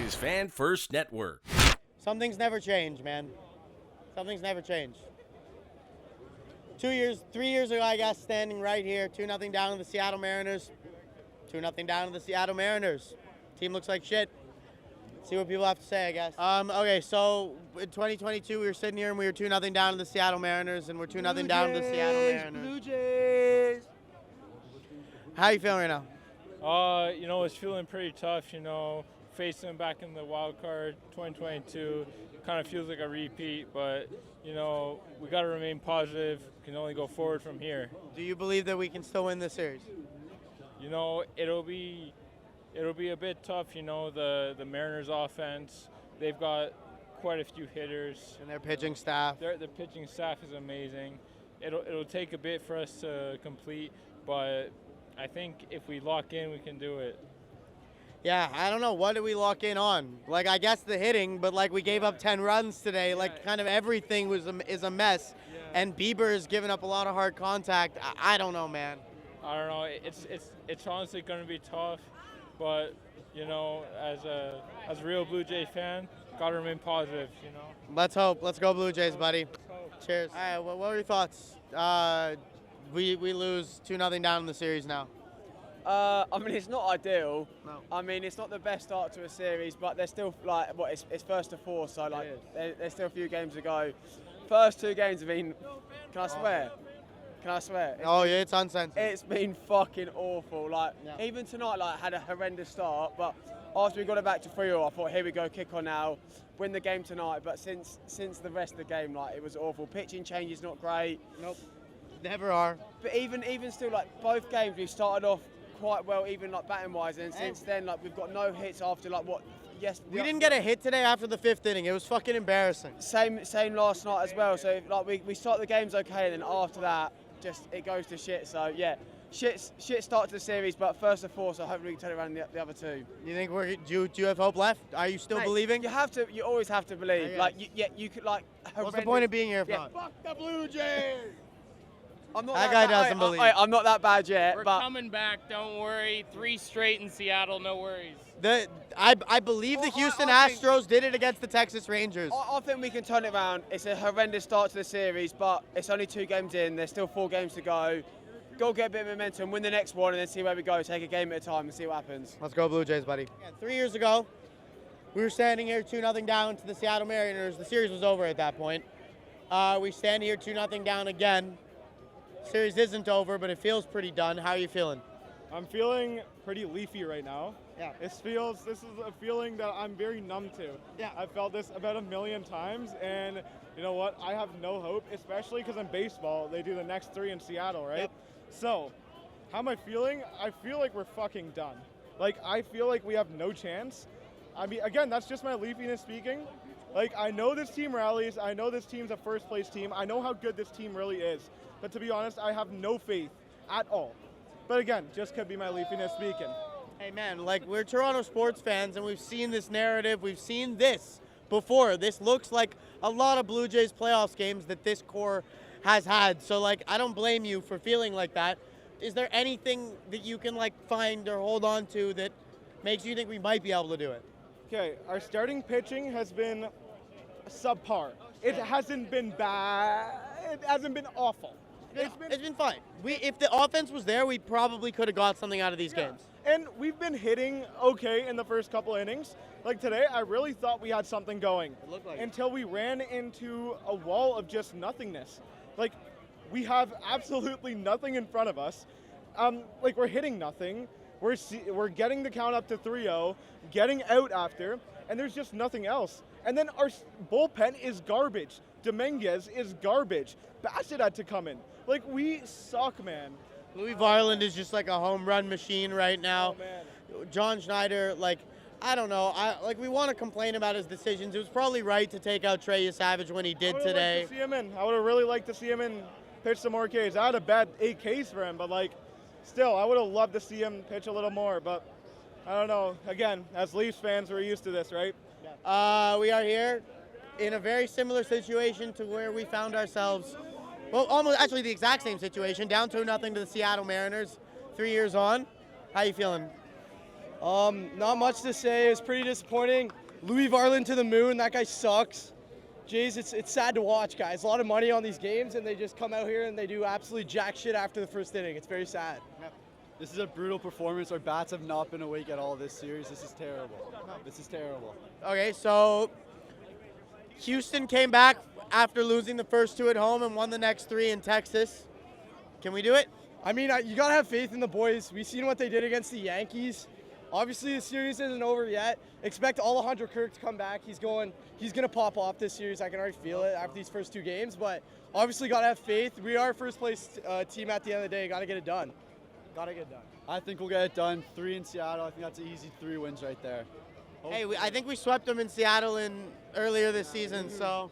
Blue Jays Fan First Network. Some things never change, man. Some things never change. 3 years ago, I guess, standing right here, 2-0 down to the Seattle Mariners. 2-0 down to the Seattle Mariners. Team looks like shit. See what people have to say, I guess. Okay, so in 2022, we were sitting here and we were 2-0 down to the Seattle Mariners, and we're 2-0 down to the Seattle Mariners. Blue Jays. How you feeling right now? It's feeling pretty tough, facing them back in the wild card 2022. Kind of feels like a repeat, but, we got to remain positive. Can only go forward from here. Do you believe that we can still win this series? It'll be a bit tough, the Mariners offense. They've got quite a few hitters. And their pitching staff. The pitching staff is amazing. It'll take a bit for us to complete, but I think if we lock in, we can do it. Yeah, I don't know. What did we lock in on? I guess the hitting, but, we gave up 10 runs today. Kind of everything is a mess. Yeah. And Bieber has given up a lot of hard contact. I don't know, man. I don't know. It's honestly going to be tough, but, as a real Blue Jay fan, got to remain positive, Let's hope. Let's go Blue Jays, buddy. Cheers. All right, what were your thoughts? We lose 2-0 down in the series now. It's not ideal. No. It's not the best start to a series, but there's still, it's first to four, so, there's still a few games to go. First two games have been, can I swear? It's uncensored. It's been fucking awful. Even tonight, had a horrendous start, but after we got it back to 3-0, I thought, here we go, kick on now, win the game tonight. But since the rest of the game, it was awful. Pitching changes not great. Nope. Never are. But even still, both games, we started off quite well, even batting wise, and since then, we've got no hits after Yes, we didn't get a hit today after the 5th inning. It was fucking embarrassing. Same last night as well. So we start the games okay, and then after that, just it goes to shit. So yeah, shit start to the series, but first of four, so hopefully we can turn it around the other two. You think do you have hope left? Are you still believing? You have to. You always have to believe. You could What's the point of being here if not? Fuck the Blue Jays. That guy doesn't believe. I'm not that bad yet. We're but coming back. Don't worry. 3 straight in Seattle. No worries. I believe the Houston Astros did it against the Texas Rangers. I think we can turn it around. It's a horrendous start to the series, but it's only 2 games in. There's still 4 games to go. Go get a bit of momentum, win the next one, and then see where we go. Take a game at a time and see what happens. Let's go Blue Jays, buddy. 3 years ago, we were standing here 2-0 down to the Seattle Mariners. The series was over at that point. We stand here 2-0 down again. Series isn't over, but it feels pretty done. How are you feeling? I'm feeling pretty leafy right now. Yeah. This is a feeling that I'm very numb to. Yeah. I've felt this about 1,000,000 times, and you know what? I have no hope, especially because in baseball, they do the next 3 in Seattle, right? Yep. So, how am I feeling? I feel like we're fucking done. I feel like we have no chance. Again, that's just my leafiness speaking. I know this team rallies. I know this team's a first-place team. I know how good this team really is. But to be honest, I have no faith at all. But again, just could be my leafiness speaking. Hey man, we're Toronto sports fans and we've seen this narrative, we've seen this before. This looks like a lot of Blue Jays playoffs games that this core has had. So I don't blame you for feeling like that. Is there anything that you can find or hold on to that makes you think we might be able to do it? Okay, our starting pitching has been subpar. It hasn't been bad. It hasn't been awful. It's been fine. If the offense was there, we probably could have got something out of these games. And we've been hitting okay in the first couple innings. Today, I really thought we had something going. It looked like until we ran into a wall of just nothingness. We have absolutely nothing in front of us. We're hitting nothing. We're getting the count up to 3-0, getting out after, and there's just nothing else. And then our bullpen is garbage. Dominguez is garbage. Bassett had to come in. We suck, man. Louis Varland is just a home run machine right now. Oh, man. John Schneider, I don't know. We want to complain about his decisions. It was probably right to take out Trey Savage when he did today. Liked to see him in. I would have really liked to see him in, pitch some more Ks. I had a bad 8 Ks for him, but still, I would have loved to see him pitch a little more. But I don't know. Again, as Leafs fans, we're used to this, right? Yeah. We are here in a very similar situation to where we found ourselves. Well, almost actually the exact same situation, down 2-0 to the Seattle Mariners 3 years on. How you feeling? Not much to say. It's pretty disappointing. Louis Varland to the moon. That guy sucks. Jays, it's sad to watch, guys. A lot of money on these games, and they just come out here and they do absolutely jack shit after the first inning. It's very sad. This is a brutal performance. Our bats have not been awake at all this series. This is terrible. This is terrible. Okay, so Houston came back after losing the first 2 at home and won the next 3 in Texas. Can we do it? I mean, you got to have faith in the boys. We've seen what they did against the Yankees. Obviously, the series isn't over yet. Expect Alejandro Kirk to come back. He's going to pop off this series. I can already feel it after these first 2 games. But obviously, got to have faith. We are first place team at the end of the day. Got to get it done. Got to get it done. I think we'll get it done. 3 in Seattle. I think that's an easy 3 wins right there. Hey, I think we swept them in Seattle earlier this season. So,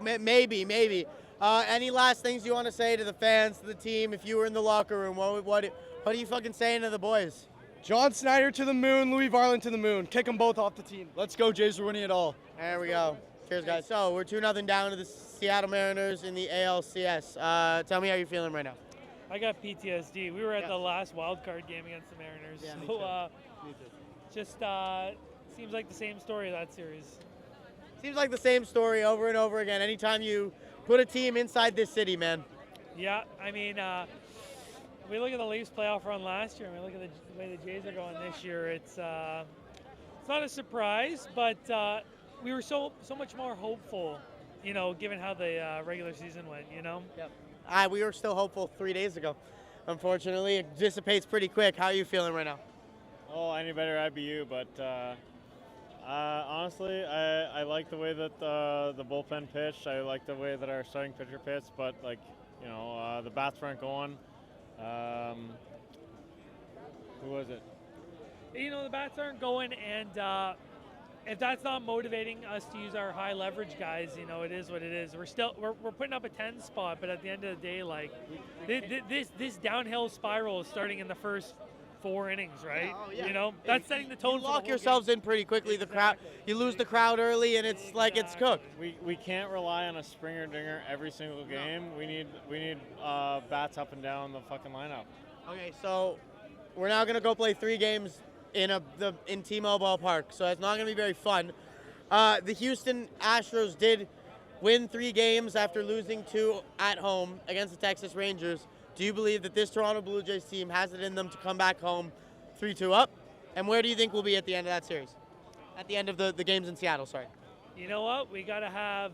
maybe. Any last things you want to say to the fans, to the team? If you were in the locker room, what are you fucking saying to the boys? John Snyder to the moon, Louis Varland to the moon. Kick them both off the team. Let's go, Jays. We're winning it all. There we go. Cheers, guys. So we're 2-0 down to the Seattle Mariners in the ALCS. Tell me how you're feeling right now. I got PTSD. We were at the last wild card game against the Mariners. Yeah, me too. Just seems like the same story of that series. Seems like the same story over and over again. Anytime you put a team inside this city, man. Yeah, I mean, we look at the Leafs playoff run last year, and we look at the way the Jays are going this year. It's not a surprise, but we were so much more hopeful, given how the regular season went. Yep. We were still hopeful 3 days ago. Unfortunately, it dissipates pretty quick. How are you feeling right now? Oh, any better I'd be you, but honestly, I like the way that the bullpen pitched. I like the way that our starting pitcher pitched, but the bats weren't going. Who was it? The bats aren't going, and if that's not motivating us to use our high leverage guys, it is what it is. We're putting up a 10 spot, but at the end of the day, like this downhill spiral is starting in the first 4 innings, right? Oh, yeah. That's setting the tone. You lock yourselves in pretty quickly. Exactly. The crowd, you lose the crowd early, and it's like it's cooked. We can't rely on a Springer dinger every single game. We need bats up and down the fucking lineup. Okay, so we're now gonna go play 3 games in T-Mobile Park, so it's not gonna be very fun. The Houston Astros did win 3 games after losing 2 at home against the Texas Rangers. Do you believe that this Toronto Blue Jays team has it in them to come back home 3-2 up? And where do you think we'll be at the end of that series? At the end of the games in Seattle, sorry. You know what? We gotta have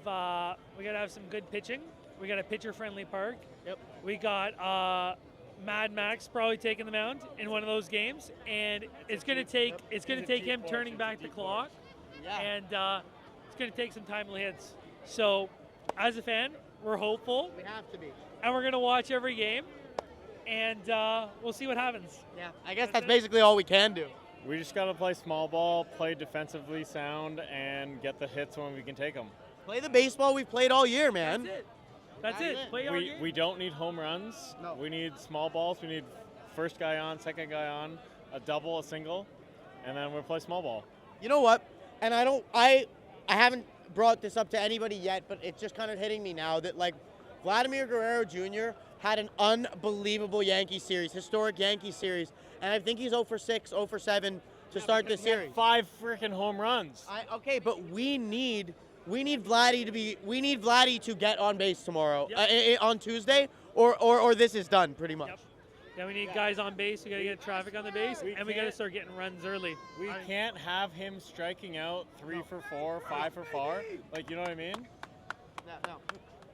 some good pitching. We got a pitcher-friendly park. Yep. We got Mad Max probably taking the mound in one of those games, and it's gonna take him turning back the clock, and it's gonna take some timely hits. So, as a fan, we're hopeful. We have to be. And we're gonna watch every game, and we'll see what happens. Yeah, I guess that's basically all we can do. We just got to play small ball, play defensively sound, and get the hits when we can take them. Play the baseball we've played all year, man. That's it. Play our game. We don't need home runs. No. We need small balls. We need first guy on, second guy on, a double, a single, and then we'll play small ball. You know what? And I haven't brought this up to anybody yet, but it's just kind of hitting me now that Vladimir Guerrero Jr. had an unbelievable Yankee series, historic Yankee series, and I think he's 0 for 6, 0 for 7 to start this series. 5 freaking home runs. Okay, but we need Vladdy to get on base tomorrow, on Tuesday, or this is done pretty much. Yep. Yeah, we need guys on base. We got to get traffic on the base, and we got to start getting runs early. We can't have him striking out 3 for 4, 5 for 4. You know what I mean? No.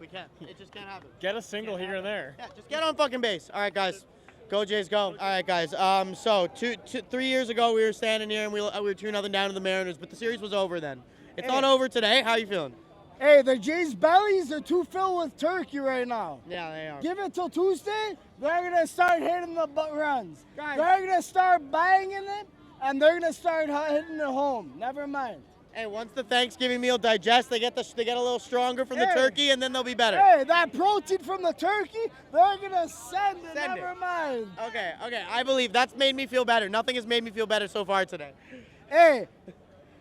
We can't. It just can't happen. Get a single here and there. Yeah, just get on fucking base. All right, guys. Go Jays, go. All right, guys. So 3 years ago, we were standing here and we were 2-0 down to the Mariners, but the series was over then. It's not over today. How you feeling? Hey, the Jays' bellies are too filled with turkey right now. Yeah, they are. Give it till Tuesday, they're going to start hitting the runs. Guys. They're going to start banging it, and they're going to start hitting it home. Never mind. Hey, once the Thanksgiving meal digests, they get a little stronger from the turkey, and then they'll be better. Hey, that protein from the turkey, they're gonna send it. Never mind. Okay. I believe that's made me feel better. Nothing has made me feel better so far today. Hey,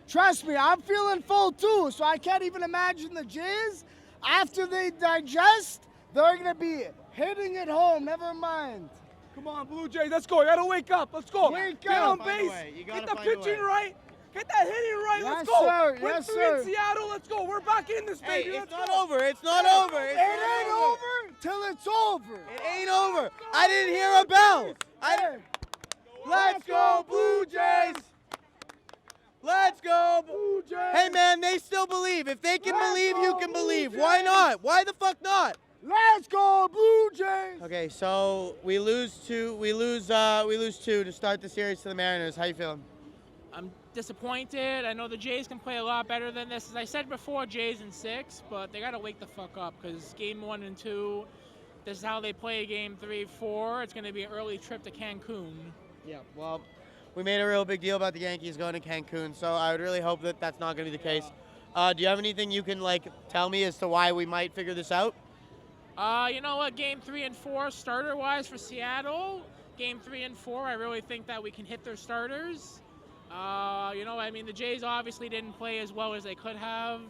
trust me, I'm feeling full too. So I can't even imagine the Jays after they digest. They're gonna be hitting it home. Never mind. Come on, Blue Jays, let's go. You gotta wake up. Let's go. Wake Get up. on base. You Get gotta the find a pitching way. right. Get that hitting right. Yes, Let's go. sir. Win Yes, 3 sir. in Seattle. Let's go. We're back in this, Hey, baby. it's Let's not go. over. It's not over. It ain't over till it's over. It ain't over. I didn't hear a bell. Hey, Let's go, Blue Jays. Let's go, Blue Jays. Hey, man, they still believe. If they can believe, you can believe. Why not? Why the fuck not? let's go, Blue Jays. Okay, so we lose two to start the series to the Mariners. How you feeling? I'm disappointed. I know the Jays can play a lot better than this. As I said before, Jays in 6, but they got to wake the fuck up because game 1 and 2, this is how they play game 3, 4. It's going to be an early trip to Cancun. Yeah, well, we made a real big deal about the Yankees going to Cancun, so I would really hope that that's not going to be the case. Do you have anything you can tell me as to why we might figure this out? You know what? Game 3 and 4, starter-wise for Seattle, game 3 and 4, I really think that we can hit their starters. The Jays obviously didn't play as well as they could have.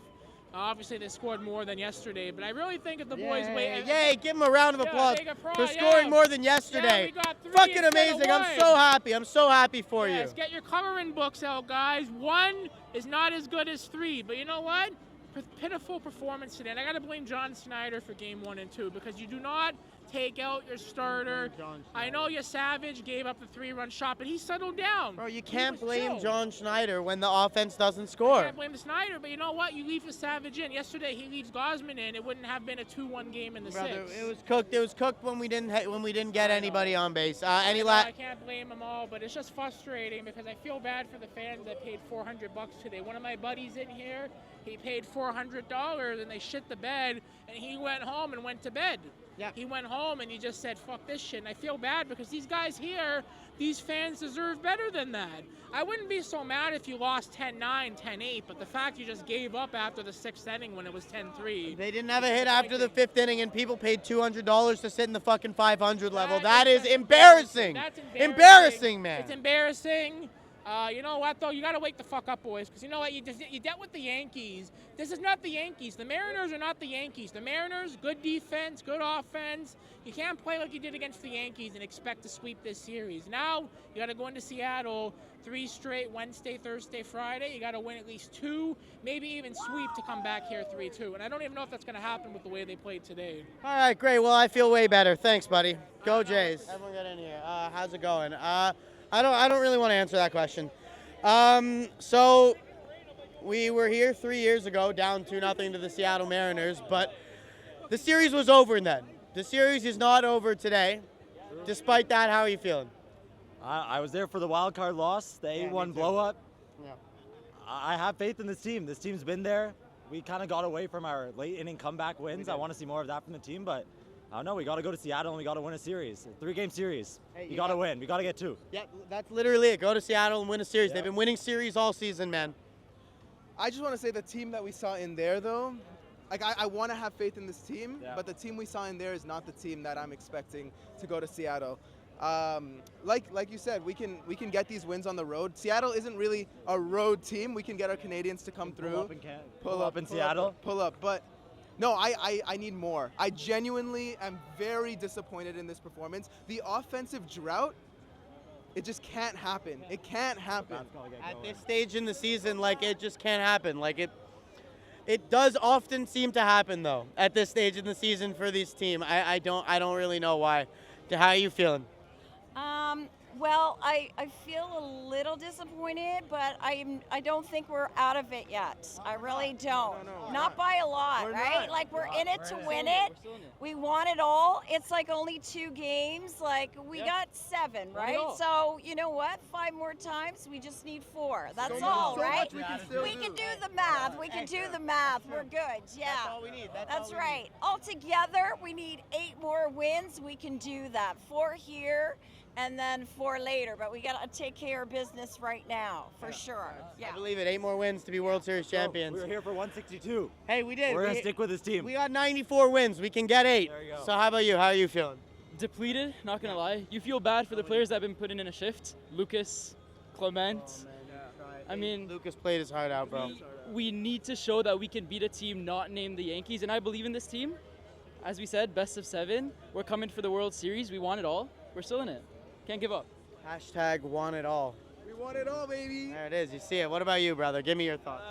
Obviously, they scored more than yesterday, but I really think if the boys wait. Yay, give them a round of applause for yeah. scoring more than yesterday. Yeah, we got 3 Fucking instead of amazing. I'm 1. so happy. I'm so happy for Yes, you. get your coloring books out, guys. 1 is not as good as 3, but you know what? Pitiful performance today. And I got to blame John Snyder for game 1 and 2 because you do not take out your starter. I know your Savage gave up the 3-run shot, but he settled down. Bro, you can't blame chill. John Schneider when the offense doesn't score. I can't blame the Snyder, but you know what? You leave the Savage in. Yesterday he leaves Gosman in. It wouldn't have been a 2-1 game in the Brother, 6. it was cooked. It was cooked when we didn't get anybody on base. I can't blame them all, but it's just frustrating because I feel bad for the fans that paid $400 today. One of my buddies in here, he paid $400 and they shit the bed, and he went home and went to bed. Yeah. He went home and he just said, fuck this shit. And I feel bad because these guys here, these fans deserve better than that. I wouldn't be so mad if you lost 10-9, 10-8, but the fact you just gave up after the 6th inning when it was 10-3. They didn't have a hit after the 5th inning, and people paid $200 to sit in the fucking 500 level. That is embarrassing. That's embarrassing, man. It's embarrassing. You know what, though? You got to wake the fuck up, boys, because you know what? You dealt with the Yankees. This is not the Yankees. The Mariners are not the Yankees. The Mariners, good defense, good offense. You can't play like you did against the Yankees and expect to sweep this series. Now, you got to go into Seattle 3 straight, Wednesday, Thursday, Friday. You got to win at least 2, maybe even sweep to come back here 3-2. And I don't even know if that's going to happen with the way they played today. All right, great. Well, I feel way better. Thanks, buddy. Go Jays. Everyone get in here. How's it going? I don't really want to answer that question. So we were here 3 years ago, down 2-0 to the Seattle Mariners, but the series was over then. The series is not over today. Despite that, how are you feeling? I was there for the wild card loss, the 8-1 blow up. Yeah. I have faith in this team. This team's been there. We kind of got away from our late inning comeback wins. I want to see more of that from the team, but I don't know. We got to go to Seattle and we got to win a series, a 3-game series. Hey, you got to win. We got to get 2. Yeah, that's literally it. Go to Seattle and win a series. They've been winning series all season, man. I just want to say the team that we saw in there, though, I want to have faith in this team, but the team we saw in there is not the team that I'm expecting to go to Seattle. Like you said, we can get these wins on the road. Seattle isn't really a road team. We can get our Canadians to come through. Pull up in Seattle. Pull up, but no, I need more. I genuinely am very disappointed in this performance. The offensive drought, it just can't happen. It can't happen. At this stage in the season, it just can't happen. It does often seem to happen, though, at this stage in the season for this team. I don't really know why. How are you feeling? Well, I feel a little disappointed, but I don't think we're out of it yet. I really don't. Not by a lot, right? We're in it to win it. We want it all. It's only 2 games. We got 7, right? So you know what? 5 more times. We just need 4. That's all, right? We can do the math. We can do the math. We're good. Yeah. That's all we need. That's right. Altogether, we need 8 more wins. We can do that. 4 here. And then 4 later, but we got to take care of business right now, for sure. Yeah. I believe it. 8 more wins to be World Series champions. We were here for 162. Hey, we did. We're going to stick with this team. We got 94 wins. We can get 8. There you go. So how about you? How are you feeling? Depleted, not going to lie. You feel bad for the players that have been putting in a shift. Lucas, Clement. I mean, Lucas played his heart out, bro. We need to show that we can beat a team not named the Yankees, and I believe in this team. As we said, best of 7. We're coming for the World Series. We want it all. We're still in it. Can't give up. Hashtag want it all. We want it all, baby. There it is. You see it. What about you, brother? Give me your thoughts.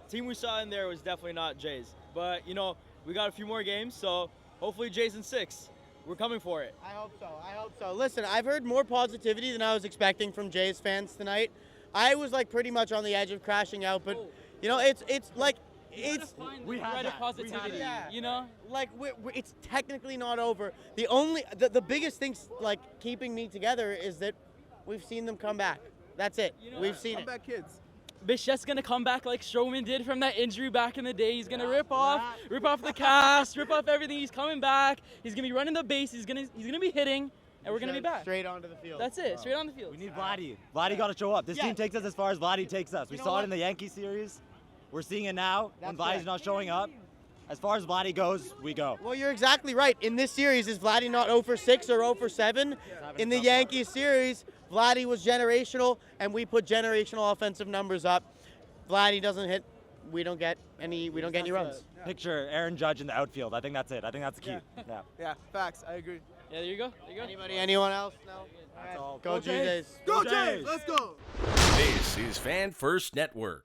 Team we saw in there was definitely not Jays. But, we got a few more games, so hopefully Jays in 6. We're coming for it. I hope so. I hope so. Listen, I've heard more positivity than I was expecting from Jays fans tonight. I was like pretty much on the edge of crashing out, but it's like we had of positivity. Like it's technically not over. The biggest thing like keeping me together is that we've seen them come back. That's it. We've seen Comeback kids. Bichette's gonna come back like Strowman did from that injury back in the day. He's gonna rip off the cast, rip off everything. He's coming back. He's gonna be running the base. He's gonna be hitting, and we're gonna be back. Straight onto the field. That's it. Straight on the field. We need Vladdy. Vladdy got to show up. This team takes us as far as Vladdy takes us. We saw it in the Yankee series. We're seeing it now when Vladdy's not showing up. As far as Vladdy goes, we go. Well, you're exactly right. In this series, is Vladdy not 0 for 6 or 0 for 7? In the Yankees series, Vladdy was generational, and we put generational offensive numbers up. Vladdy doesn't hit, we don't get any runs. Picture Aaron Judge in the outfield. I think that's it. I think that's the key. Yeah, facts. I agree. Yeah, there you go. Anyone else? No. That's all. Go Jays. Go Jays. Let's go. This is Fan First Network.